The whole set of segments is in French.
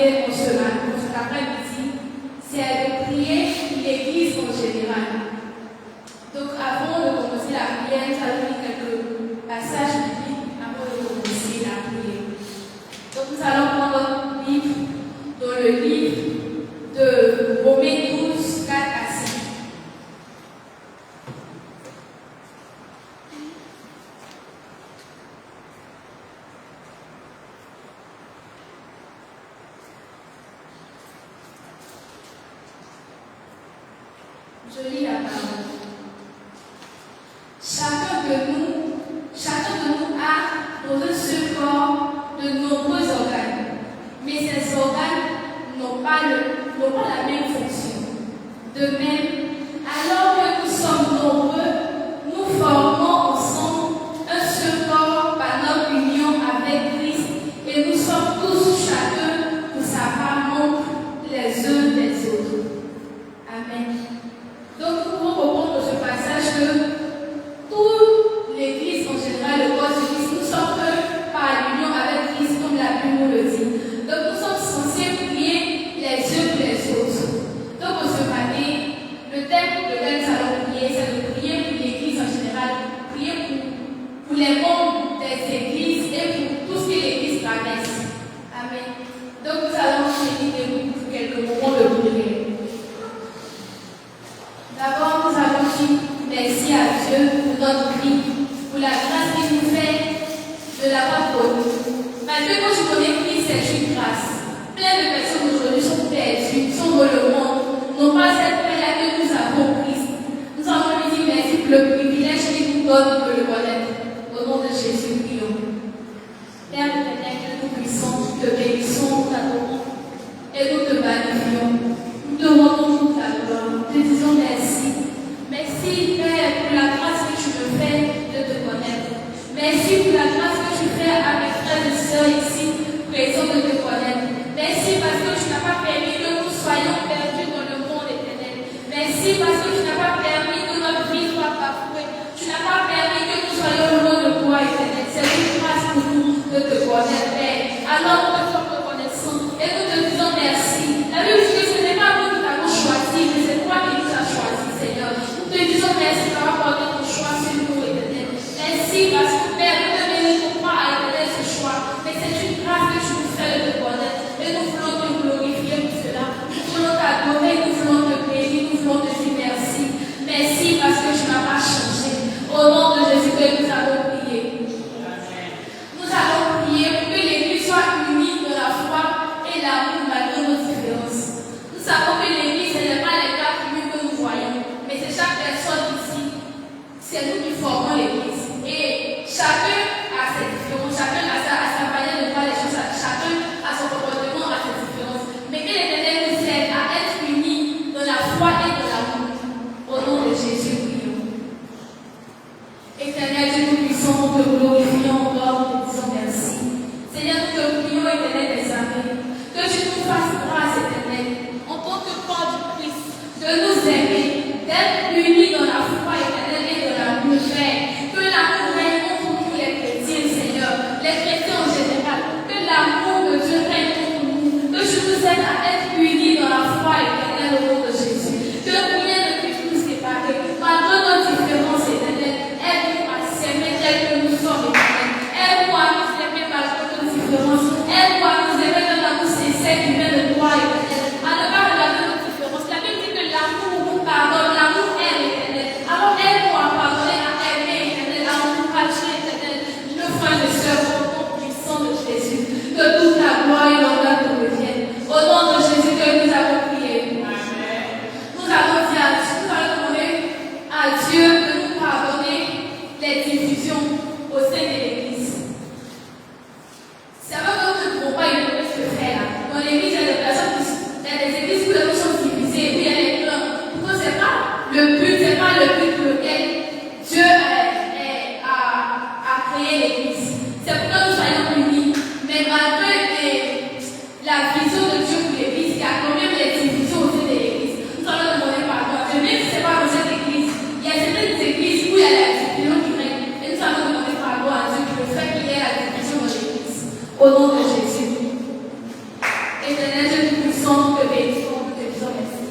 prier en ce après-midi, c'est de prier l'Église en général. Donc avant de commencer la prière, nous allons lire quelques passages bibliques avant de commencer la prière. Donc nous allons prendre notre livre dans le livre de Romains 12, 4 à 5. Je lis la parole. Chacun de nous a dans un seul corps de nombreux organes, mais ces organes n'ont pas la même fonction. De même, alors que nous sommes nombreux, nous formons ensemble un seul corps par notre union avec Christ, et nous sommes tous chacun pour sa part membres les uns des autres. Amen. Donc, nous pouvons reprendre ce passage que toute l'Église en général, le corps de Christ, nous sommes que par l'union avec Christ, comme la Bible le dit. Donc, nous sommes censés prier les uns pour les autres. Donc, ce matin, le thème pour lequel nous allons prier, c'est de prier pour l'Église en général, prier pour les membres des églises et pour tout ce que l'Église traverse. Amen. Donc, nous allons finir pour quelques moments de prière. D'abord, nous allons dire merci à Dieu pour notre vie, pour la grâce qu'il nous fait de l'avoir connue. Parce que quand je connais Christ, c'est une grâce. Plein de personnes aujourd'hui sont perdues, sont dans le monde, n'ont pas cette paix-là que nous avons Christ. Nous allons lui dire merci pour le privilège qu'il nous donne de le connaître. Au nom de Jésus, prions. Père éternel, que nous puissions, te bénissons, t'adorons et nous te magnifions. Nous te rendons toute la gloire. Nous te disons merci. Merci, Père, pour la grâce que tu me fais de te connaître. Merci pour la grâce que tu fais à mes frères et sœurs ici, présents de te connaître. Merci parce que tu n'as pas permis que nous soyons perdus dans le monde éternel. Merci parce que tu n'as pas permis que notre vie soit bafouée. Tu n'as pas permis que nous soyons loin de toi éternel. C'est une grâce pour nous de te connaître, Père. Alors nous te sommes reconnaissants et nous te disons merci. La Bible dit que ce n'est pas nous qui t'avons choisi, mais c'est toi qui nous as choisi, Seigneur. Nous te disons merci Éternel Dieu Tout-Puissant, nous te bénissons, nous te disons merci.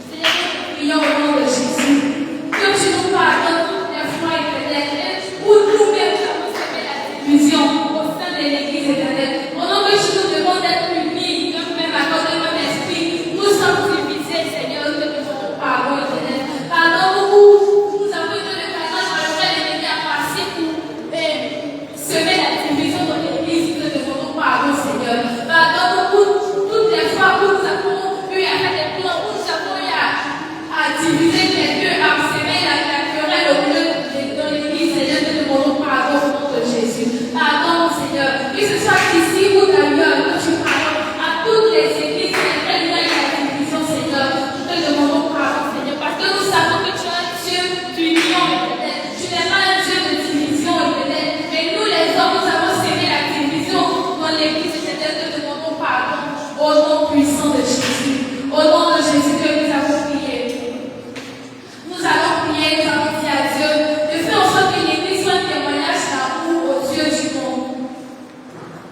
Seigneur, nous prions au nom de Jésus. Que tu nous pardonnes toutes les fois, éternel, où nous-mêmes nous avons semé la division au sein de l'Église éternelle. Au nom de Jésus, nous devons être unis, nous-mêmes accorder notre esprit. Nous sommes divisés, Seigneur, nous te demandons pardon, éternel. Pardon, nous avons été le passage par lequel l'ennemi a passé pour semer la division dans l'Église. Nous te demandons pardon, Seigneur. Pardon pour toutes les fois où nous avons eu à faire des plans, où nous avons eu à diviser quelqu'un, à semer la querelle au milieu dans l'Église. Seigneur, nous te demandons pardon au nom de Jésus. Pardon, Seigneur. Que ce soit ici ou d'ailleurs, que tu pardonnes à toutes les églises dans lesquelles il y a la division, Seigneur. Nous te demandons pardon, Seigneur, parce que nous savons que tu es un Dieu d'union, éternel. Tu n'es pas un Dieu de division, éternel. Mais nous, les hommes, nous avons sémé la division dans l'Église, éternel. Nous te demandons pardon au nom puissant de Jésus. Au nom de Jésus que nous avons prié. Nous allons prier, nous allons dire à Dieu de faire en sorte que l'Église soit un témoignage d'amour aux yeux du monde.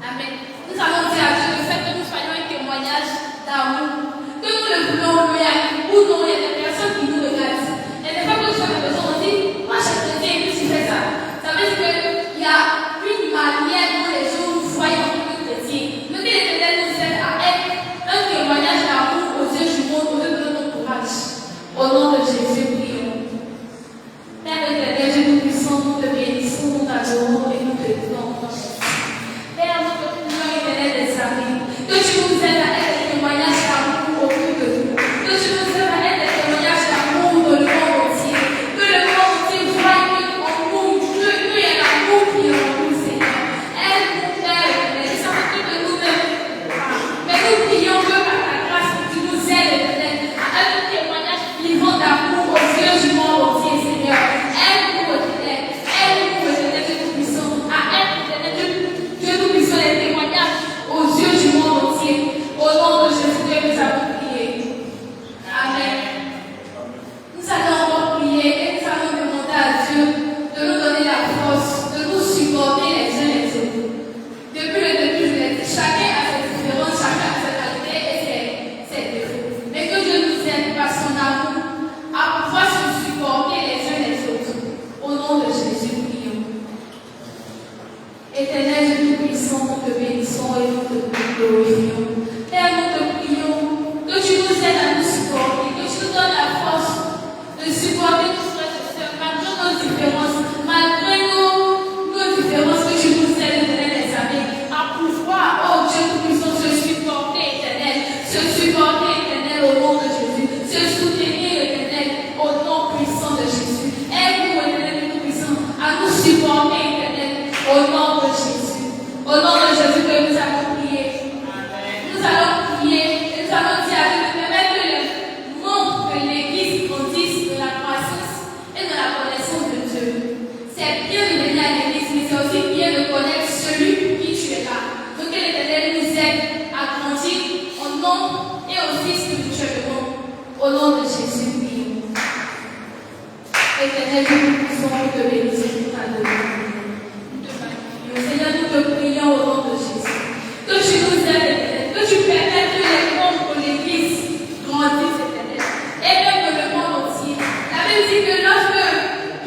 Amen. Nous allons dire à Dieu de faire que nous soyons un témoignage d'amour. Que nous le voulons ou non, il y a des personnes qui nous regardent. Et des fois que tu as besoin, on dit, moi je suis chrétien et puis tu fais ça. Ça veut dire qu'il y a une manière dont les gens nous voient en tant que chrétiens. Mais que l'Éternel nous aide à être un témoignage d'amour aux yeux du monde, aux yeux de notre courage. Au nom de Jésus, prions. Père éternel, Dieu Tout-Puissant, nous te bénissons, nous t'adorons et nous te disons. Père, nous te prions, éternel des amis, que tu nous aides à être des témoignages d'amour autour de nous. Que tu nous aides à être des témoignages d'amour dans le monde entier. Que le monde entier voie en nous, qu'il y a l'amour qui est en nous, Seigneur. Aide-nous, Père éternel, ça ne que de nous-mêmes. Mais nous prions que par ta grâce, tu nous aides, éternel, à être un témoignage vivant d'amour aux yeux du monde entier, Seigneur. Aide-nous, éternel. Aide-nous, éternel, Dieu Tout-Puissant, à être, éternel, Dieu Tout-Puissant, les témoignages aux yeux du monde entier. Au nom de Jésus que nous avons prié. Amen. Nous allons encore prier et nous allons demander à Dieu de nous donner la force, de nous supporter les uns les autres. Depuis le début, je l'ai dit, chacun a ses différences, chacun a ses qualités et ses défauts. Mais que Dieu nous aide par son amour à pouvoir se supporter les uns les autres. Au nom de Jésus, prions. Éternel Dieu Tout-Puissant, nous te bénissons et nous te glorifions. Père, nous te prions que tu nous aides à nous supporter, que tu nous donnes la force de supporter nos frères et sœurs, malgré nos différences, malgré nos différences, que tu nous aides, éternel, les amis, à pouvoir, oh Dieu Tout-Puissant, se supporter, éternel, au nom de Jésus, se soutenir, éternel, au nom puissant de Jésus. Aide-nous, éternel, Tout-Puissant, à nous supporter, éternel, au nom de Jésus. Au nom de Jésus que nous allons prier. Nous allons prier et nous allons dire à Dieu de permettre que le monde de l'Église grandisse de la croissance et de la connaissance de Dieu. C'est bien de venir à l'Église, mais c'est aussi bien de connaître celui pour qui tu es là. Donc que l'Éternel nous aide à grandir en nombre et aussi spirituellement. Au nom de Jésus, prions. Éternel, nous te bénissons, nous t'adorons. Seigneur, nous te prions au nom de Jésus. Que tu nous aides, que tu permettes que les membres de l'Église grandissent, éternel. Et même que le monde entier. La Bible dit que lorsque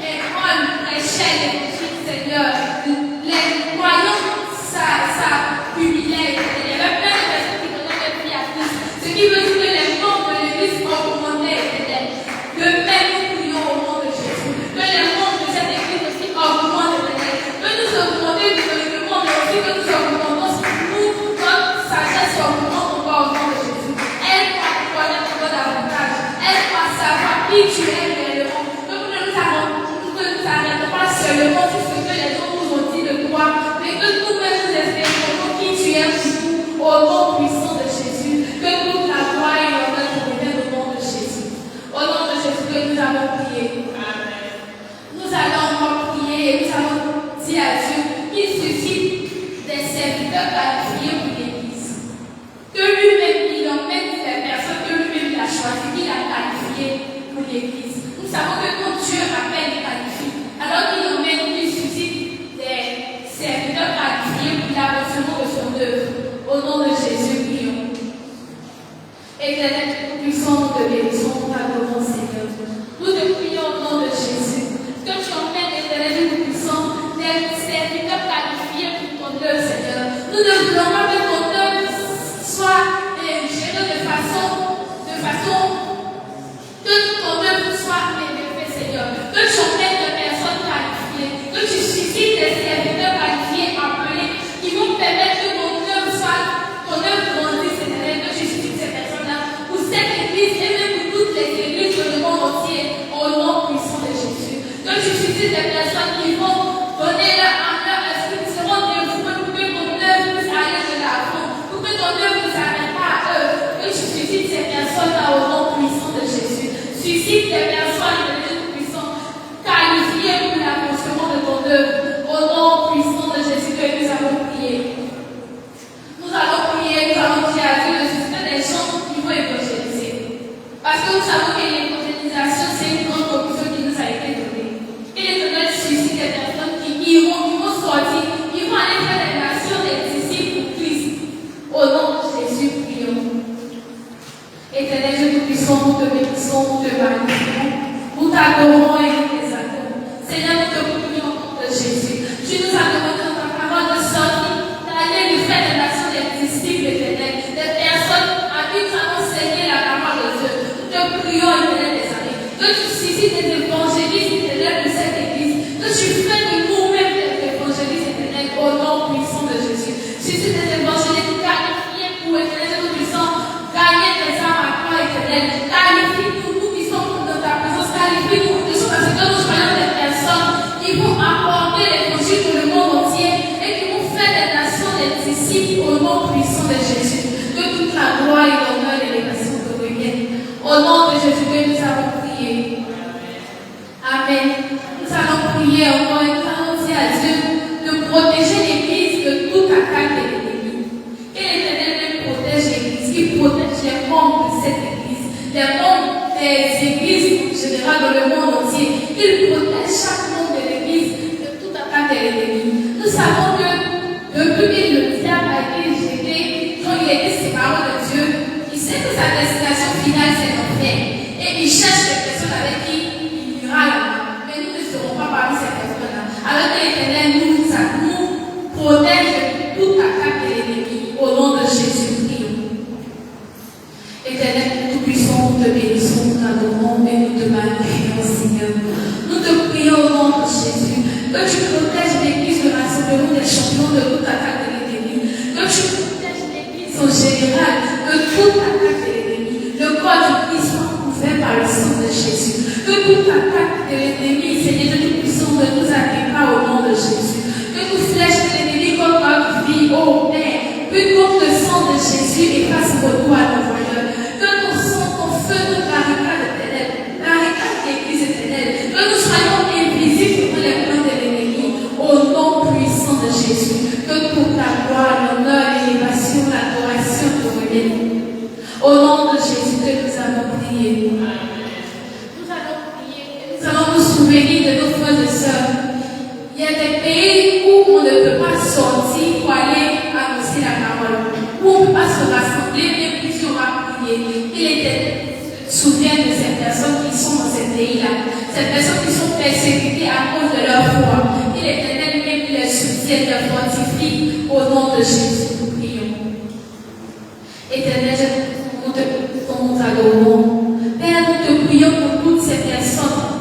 les Paul prêchaient l'Évangile, Seigneur, les croyants, ça humiliait. Il y avait plein de personnes qui donnaient leur vie à Christ. Ce qui veut dire que les membres de l'Église augmentaient, éternel. De même, nous prions au nom de Jésus. Que les membres de cette Église aussi augmentent, éternel. Que nous augmenter économiquement, mais aussi que nous augmentons nous, notre sagesse augmente encore au nom de Jésus. Aide-moi à connaître encore davantage. Aide-moi à savoir qui tu es réellement. Que nous ne nous arrêtons pas seulement sur ce que les autres nous ont dit de toi, mais que nous-mêmes nous expérimentons qui tu es pour nous, au nom puissant de Jésus. Que toute la gloire et l'honneur nous reviennent au nom de Jésus. Au nom de Jésus que nous allons prier. Amen. Nous allons encore prier et nous allons dire à Dieu qu'il suscite des serviteurs qualifiés pour l'Église. Que lui-même, il emmène des personnes que lui-même il a choisies, qu'il a qualifiées pour l'Église. suscite des personnes, Dieu Tout-Puissant, qualifiées pour l'accomplissement de ton œuvre. Au nom puissant de Jésus que nous avons prié. Nous allons prier, nous allons dire à Dieu de susciter des gens qui vont évangéliser. Parce que nous savons que l'évangélisation, c'est une grande commission qui nous a été donnée. Et l'Éternel suscite des personnes qui vont sortir, qui vont aller faire des nations, des disciples pour Christ. Au nom de Jésus, prions. Éternel Dieu Tout-Puissant, nous te bénissons, nous te magnifions, nous t'adorons et nous t'exaltons. Seigneur, nous te prions au nom de Jésus. Tu nous as demandé dans ta parole de sortir, d'aller lui faire des nations, des disciples éternels, des personnes à qui nous allons enseigner la parole de Dieu. Nous te prions, éternel des années, que tu suscites des évangélistes éternels pour cette église, que tu fais de nous-mêmes des évangélistes éternels au nom puissant de Jésus. Suscite des évangélistes qualifiés pour éternel Tout-Puissant, gagner des âmes à toi éternel, qualifie-nous, nous qui sommes dans ta présence, qualifie-nous pour tous parce que nous soyons des personnes qui vont apporter l'évangile pour le monde entier et qui vont faire des nations, des disciples au nom puissant de Jésus. Que toute la gloire et l'honneur et l'élévation te reviennent. Au nom de Jésus que nous avons prié. Amen. Nous allons prier encore et nous allons dire à Dieu de protéger l'Église de toute attaque de l'ennemi. Et l'Éternel protège l'Église, qui protège les membres de cette Église, les membres des églises en général dans le monde entier. Il protège chaque membre de l'Église de toute attaque de l'ennemi. Nous savons que depuis que le diable a été jeté, quand il a été séparé de Dieu, il sait que sa destination finale c'est l'enfer. Et il cherche les personnes avec qui il ira là-bas. Mais nous ne serons pas parmi ces personnes-là. Alors que l'Éternel nous protège de toute attaque de l'ennemi. Au nom de Jésus, prions. Éternel Tout-Puissant, nous te bénissons, nous t'adorons et nous te magnifions, Seigneur. Nous te prions au nom de Jésus. Que tu protèges l'Église de rassemblement des champions de toute attaque de l'ennemi. Que tu protèges l'Église en général de toute attaque de l'ennemi. Le corps du Christ soit couvert par le sang de Jésus. Que toute attaque de l'ennemi, Seigneur de Tout-Puissant, ne nous atteint pas au nom de Jésus. Que toute flèche de l'ennemi contre notre vie, ô Père, puis contre le sang de Jésus efface vos doigts à l'envoyeur. Que ton sang, ton feu, notre barricade éternelle, barricade l'Église éternelle. Que nous soyons invisibles pour les plans de l'ennemi. Au nom puissant de Jésus. Que toute la gloire, l'honneur, l'élévation, l'adoration te reviennent. Au nom de Jésus que nous allons prier. Nous allons prier et nous allons nous souvenir de nos frères et sœurs. Il y a des pays où on ne peut pas sortir pour aller annoncer la parole, où on ne peut pas se rassembler, mais plusieurs à prier. Il était souvient de ces personnes qui sont dans ces pays-là, ces personnes qui sont persécutées à cause de leur foi. Il était même les soutient, les fortifie au nom de Jésus. Nous prions. Éternel, nous t'adorons. Père, nous te prions pour toutes ces personnes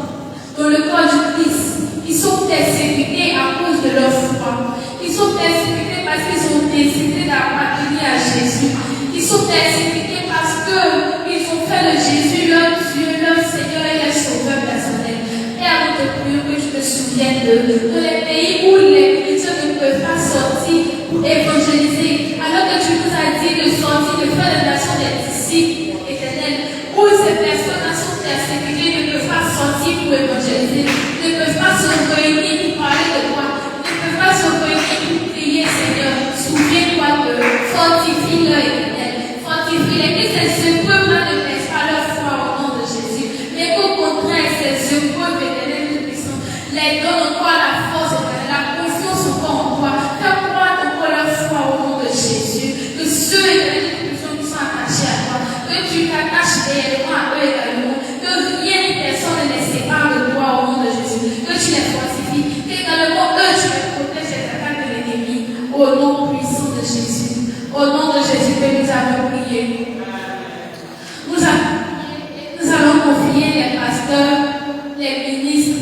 dans le corps du Christ qui sont persécutés à cause de leur foi, qui sont persécutés parce qu'ils ont décidé d'appartenir à Jésus, qui sont persécutés parce qu'ils ont fait de Jésus leur Dieu, leur Seigneur et leur Sauveur personnel. Père, nous te prions que tu te souviennes de les pays où les chrétiens ne peuvent pas sortir pour évangéliser, alors que tu nous as dit de sortir, de faire la nation des disciples éternels, où ces personnes sont persécutées, ne peuvent pas sortir pour évangéliser, ne peuvent pas se réunir pour parler de toi, ne peuvent pas se réunir pour prier, Seigneur. Souviens-toi de fortifie leur éternel, fortifie-les, que ces épreuves-là ne pèsent pas leur foi au nom de Jésus, mais qu'au contraire, ces épreuves éternelles Tout-Puissant les donnent encore la force, la confiance encore en toi, qu'accroître encore leur foi au nom de Jésus, que ceux éternels Tout-Puissant qui sont attachés à toi, que tu t'attaches réellement à eux également, que rien ni personne ne les sépare de toi au nom de Jésus, que tu les fortifies, qu'également eux tu les protèges des attaques de l'ennemi, au nom puissant de Jésus, au nom de Jésus que nous avons prié. Nous allons confier les pasteurs, les ministres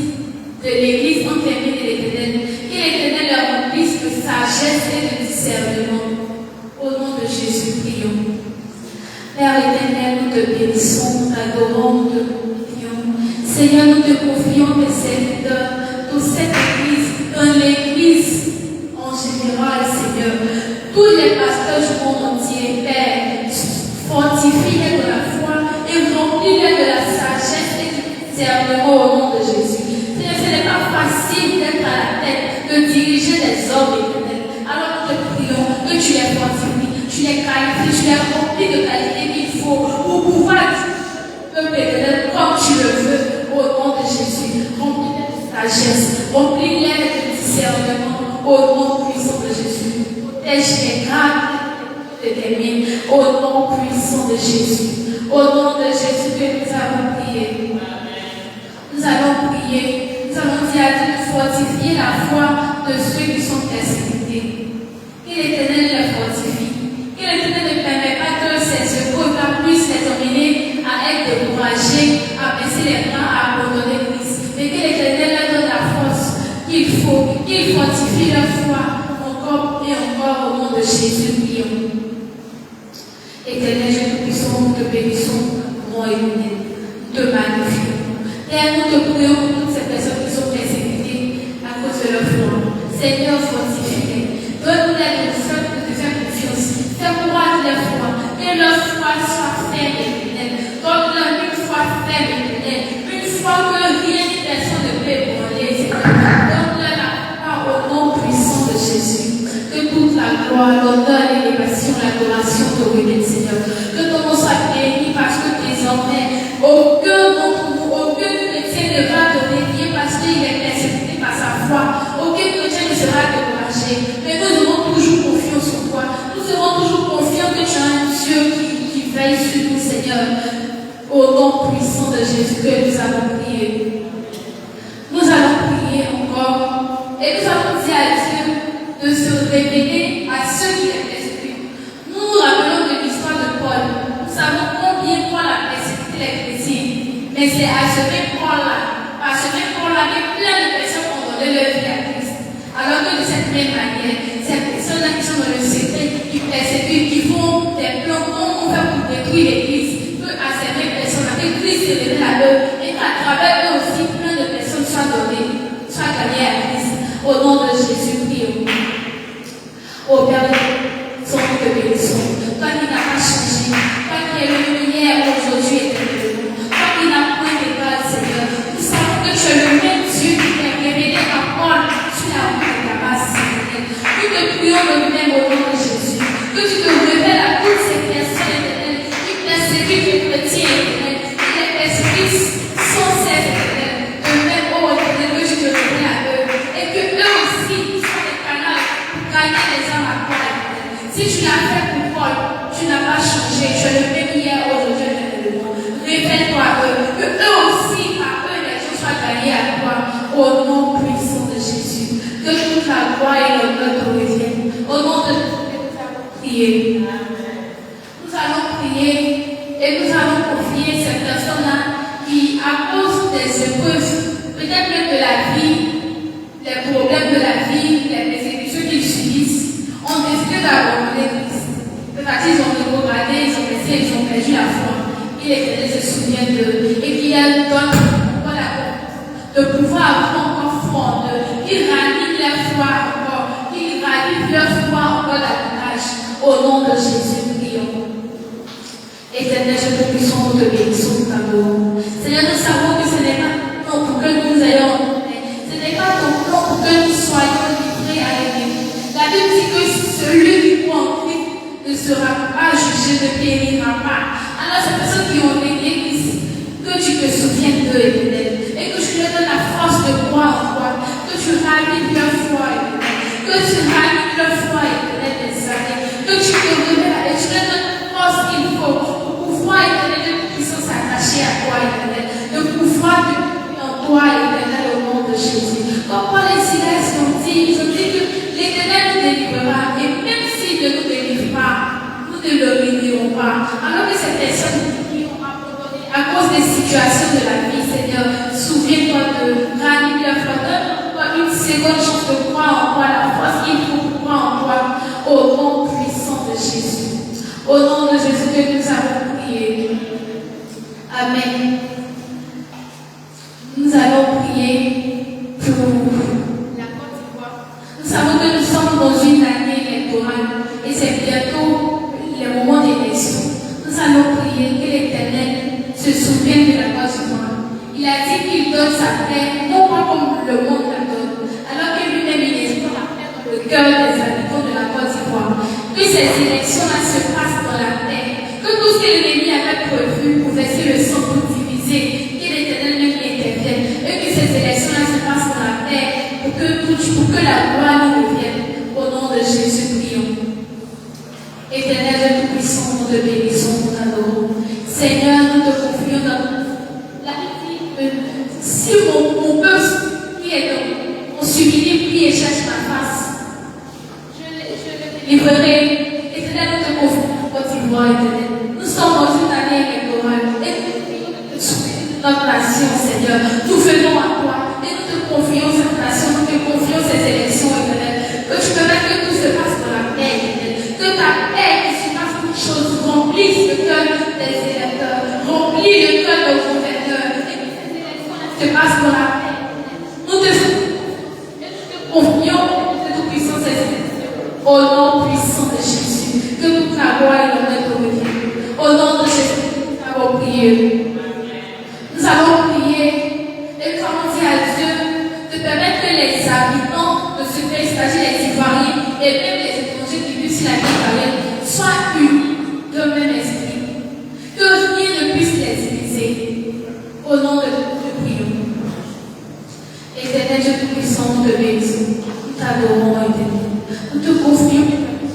de l'Église entre les mains de l'Éternel, que l'Éternel leur remplisse de sagesse et de discernement. Au nom de Jésus, prions. Père éternel, nous te bénissons, nous t'adorons, nous te confions. Seigneur, nous te confions tes serviteurs, dans cette Église, dans l'Église en général, Seigneur. Tous les pasteurs du monde entier, Père, fortifie-les de la foi et remplis-les de la sagesse et es rempli de qualité qu'il faut pour pouvoir peuple éternel comme tu le veux, au nom de Jésus. Remplis-les de sagesse, remplis-les de discernement, au nom puissant de Jésus. Protège les grâces de tes mains, au nom puissant de Jésus. Au nom de Jésus que nous avons prié. Nous allons prier, nous allons dire à Dieu de fortifier la foi de ceux qui sont persécutés. Que l'Éternel les fortifie. Que l'Éternel ne permet pas que ces secours puissent les emmener à être découragés, à baisser les bras, à abandonner Christ. Mais que l'Éternel leur donne la force qu'il faut, qu'il fortifie leur foi encore et encore au nom de Jésus. Prions. Éternel, Dieu tout-puissant, nous te bénissons, mon éternel. Nous te magnifions. Père, nous te prions pour toutes ces personnes qui sont persécutées à cause de leur foi. Seigneur, fortifie-les. Donne-nous l'aide de faire confiance. Fais croire leur foi. Que leur foi soit ferme et éternelle. Donne-leur une foi ferme et éternelle. Une foi que rien ni personne ne peut ébranler, Seigneur. Donne-leur la foi au nom puissant de Jésus. Que toute la gloire, l'honneur, l'élévation, l'adoration te reviennent, Seigneur. Que ton nom soit béni parce que désormais, aucun d'entre nous, aucun chrétien ne va te défier parce qu'il est persécuté par sa foi. Aucun chrétien ne sera découragé. Mais nous aurons toujours confiance en toi. Nous serons toujours confiants que tu as un Dieu qui veille sur nous, Seigneur. Au nom puissant de Jésus que nous allons prier. Nous allons prier encore et nous allons dire à Dieu de se révéler à ceux qui les persécutent. Nous nous rappelons de l'histoire de Paul. Nous savons combien Paul a persécuté les chrétiens. Mais c'est à ce même Paul-là, que plein de personnes ont donné leur vie à Christ. Alors que de cette même manière, ces personnes-là qui sont dans le secret, qui persécutent, qui font des plans, comment on fait pour détruire l'Église, que à ces mêmes personnes-là, que Christ se révèle à eux, et qu'à travers eux aussi, plein de personnes soient données, soient gagnées à Christ. Au nom de Jésus, prions. Ô Père, nous te bénissons. Toi qui n'as pas changé, toi qui es le même hier, aujourd'hui et éternellement, toi qui n'as point d'égal, Seigneur. Nous savons que tu es le même Dieu qui t'est révélé à Paul sur la route de Damas, Seigneur. Nous te prions le même au nom de Jésus. Que tu te révèles à toutes ces personnes éternelles qui persécutent les chrétiens éternels, qui les persécutent sans cesse éternel. De même, ô éternel, que tu te révèles à eux et que eux aussi soient des canaux pour gagner les âmes à toi. Si tu l'as fait pour Paul, tu n'as pas changé. Tu es le même hier, aujourd'hui et éternellement. Révèle-toi à eux, que eux aussi, par eux, les gens soient gagnés à toi. Au nom puissant de Jésus. Que toute la gloire et l'honneur te reviennent. Au nom de Jésus, nous allons prier. Nous allons prier et nous allons confier ces personnes-là qui, à cause des épreuves, peut-être même de la vie, les problèmes de la vie, les persécutions qu'ils subissent, ont décidé d'abandonner Christ. Parce qu'ils ont rétrogradé, ils ont baissé, ils ont perdu la foi. Et l'Éternel se souvient d'eux et qu'il leur donne de pouvoir avoir encore foi, qu'ils rallient leur foi encore, qu'ils rallient leur foi encore davantage. Au nom de Jésus, prions. Éternel, je te puissons, nous te bénissons, nous t'adorons. Seigneur, nous savons que ce n'est pas ton plan pour que nous ayons en paix. Ce n'est pas ton plan pour que nous soyons livrés à l'ennemi. La Bible dit que celui qui croit en Christ ne sera pas jugé, ne périra pas. Alors, ces personnes qui ont négligé Christ, que tu te souviennes d'eux, Éternel, et que tu leur donnes la force de croire en toi, que tu rallies leur foi, Éternel, que tu rallies leur foi, Éternel, des années, que tu te révèles et tu leur donnes la force qu'il faut pour pouvoir, Éternel, de puissance s'attacher à toi, Éternel, de pouvoir te croire en toi, Éternel, au nom de Jésus. Comme Paul et Silas l'ont dit, ils ont dit que l'Éternel nous délivrera, et même s'il ne nous délivre pas, nous ne le bénirons pas. Alors que ces personnes qui ont abandonné à cause des situations de la vie, Seigneur, souviens-toi de rallier leur foi, donne-toi une seconde chance de croire en toi, la force qu'il faut pour croire en toi, au nom puissant de Jésus. Au nom de Jésus que nous avons prié. Amen. Nous allons prier pour la Côte d'Ivoire. Nous savons que nous sommes dans une année électorale et c'est bientôt le moment d'élection. Nous allons prier que l'Éternel se souvienne de la Côte d'Ivoire. Il a dit qu'il donne sa paix, non pas comme le monde la donne, alors que lui-même il espère la paix dans le cœur des habitants de la Côte d'Ivoire. Que ces élections-là se passent dans la paix. ce que l'ennemi avait prévu pour verser le sang pour diviser, que l'Éternel même y intervienne, et que ces élections-là se passent dans la paix, pour que la gloire nous revienne. Au nom de Jésus, prions. Éternel de Tout-Puissant, nous te bénissons, nous t'adorons. Seigneur, nous te confions dans la vie. Si mon peuple qui est dans mon s'humilie, prie et cherche ma face, je le délivrerai. Éternel, nous te confions en Côte d'Ivoire, éternel. Nous sommes dans une année électorale et nous soumettons notre nation, Seigneur. Nous venons à toi et nous te confions cette nation, nous te confions ces élections, éternel. Que tu permettes que tout se passe dans la paix, éternel. Que ta paix qui surpasse toutes choses remplisse le cœur des électeurs, remplisse le cœur des gouverneurs et que ces élections se passent dans la paix. Nous te confions de toute puissance et au nom puissant de Jésus. Que toute la gloire et l'honneur te reviennent. Au nom de Jésus, nous avons prié. Nous avons prié et nous avons dit à Dieu de permettre que les habitants de ce pays, c'est-à-dire les Ivoiriens et même les étrangers qui vivent sur la ville ivoirienne, soient unis d'un même esprit. Que rien ne puisse les diviser. Au nom de Dieu, nous prions. Éternel Dieu Tout-Puissant, nous te bénissons. Nous t'adorons, éternel. Nous te confions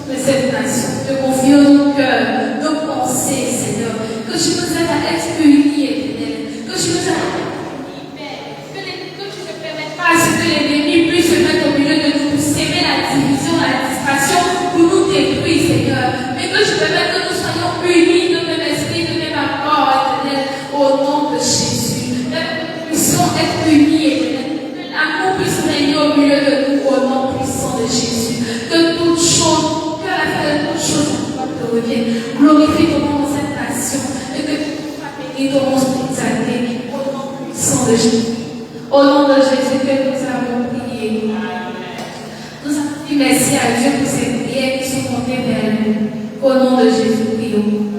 de cette nation. Nous te confions nos cœurs, nos pensées, Seigneur. Que tu nous aides à être unis, éternel. Que tu nous aides à être unis, Père. Que tu ne permettes pas à ce que l'ennemi puisse se mettre au milieu de nous pour s'aimer la division, la distraction, pour nous détruire, Seigneur. Mais que tu permettes que nous soyons unis de même esprit, de même accord, éternel. Au nom de Jésus. Que nous puissions être unis, éternel. Que l'amour puisse régner au milieu de nous, au nom puissant de Jésus. Que toute chose, que la fin de toute chose, te revienne. Glorifie ton nom dans cette nation. Et que tu sois béni, ton nom soit exalté. Au nom puissant de Jésus. Au nom de Jésus que nous avons prié. Nous avons dit merci à Dieu pour ces prières qui sont montées vers nous. Au nom de Jésus, prions.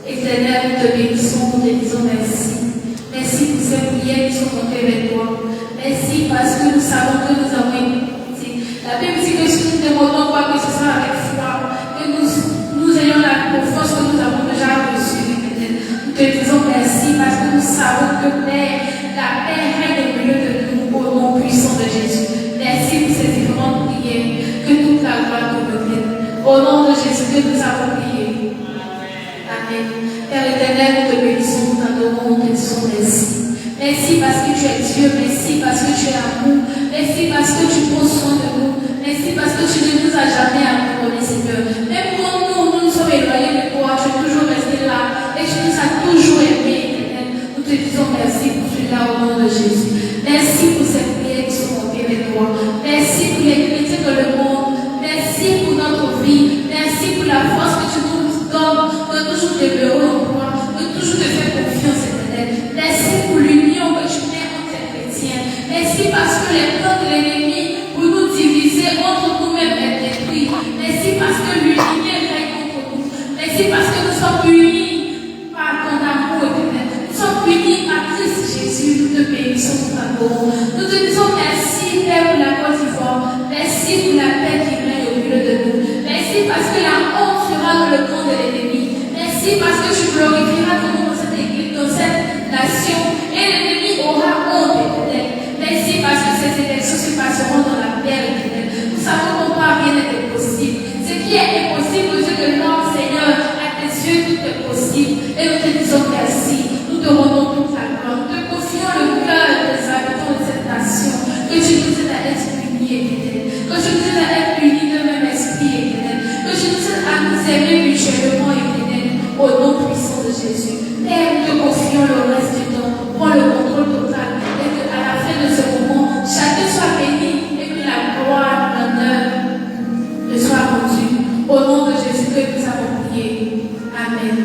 Éternel, nous te bénissons, nous te disons merci. Merci pour ces prières qui sont montées vers toi. Merci parce que nous savons que nous avons écouté. La Bible dit que si nous demandons quoi que ce soit avec foi, que nous ayons la confiance que nous avons déjà reçue. Nous te disons merci parce que nous savons que Père, la paix règne au milieu de nous au nom puissant de Jésus. Merci pour ces différentes prières. Que toute la gloire te revienne. Au nom de Jésus que nous avons prié. Amen. Père éternel, nous te bénissons, nous t'adorons, nous te disons merci. Merci parce que tu es Dieu, merci parce que tu es amour, merci parce que tu prends soin de nous, merci parce que tu ne nous as jamais abandonnés, Seigneur. Même quand nous sommes éloignés de toi, tu es toujours resté là et tu nous as toujours aimés, éternel. Nous te disons merci pour cela au nom de Jésus. Merci pour ces prières qui sont montées avec toi. Merci pour les chrétiens dans le monde. Merci pour notre vie. Merci pour la force que tu nous donnes de toujours demeurer en toi, de toujours te faire confiance, éternel. Merci pour l'union que tu mets entre les chrétiens. Merci parce que les plans de l'ennemi pour nous diviser entre nous-mêmes est détruit. Merci parce que l'unité règne entre nous. Merci parce que nous sommes unis par ton amour, éternel. Nous sommes unis par Christ Jésus. Nous te bénissons, nous t'adorons. Nous te disons merci, Père, pour la Côte d'Ivoire. Merci pour la paix qui règne au milieu de nous. Merci parce que la honte sera dans le camp de l'ennemi. Merci parce que tu glorifieras ton nom dans cette église, dans cette nation. Et l'ennemi aura honte, éternel. Merci parce que ces élections se passeront dans la paix, éternel. Nous savons qu'on pas rien n'est possible. Ce qui est impossible aux yeux de l'homme, Seigneur, à tes yeux, tout est possible. Et nous te disons merci. Nous te rendons toute la gloire. Nous te confions le cœur des habitants de cette nation. Que tu nous aides à être unis, éternel. Que tu nous aides à être unis de même esprit, éternel. Que tu nous aides à nous aimer mutuellement, éternel. Au nom puissant de Jésus. Père, nous te confions le reste du temps. Prends le contrôle total. Et qu'à la fin de ce moment, chacun soit béni. Et que la gloire, l'honneur te soit rendue. Au nom de Jésus que nous avons prié. Amen.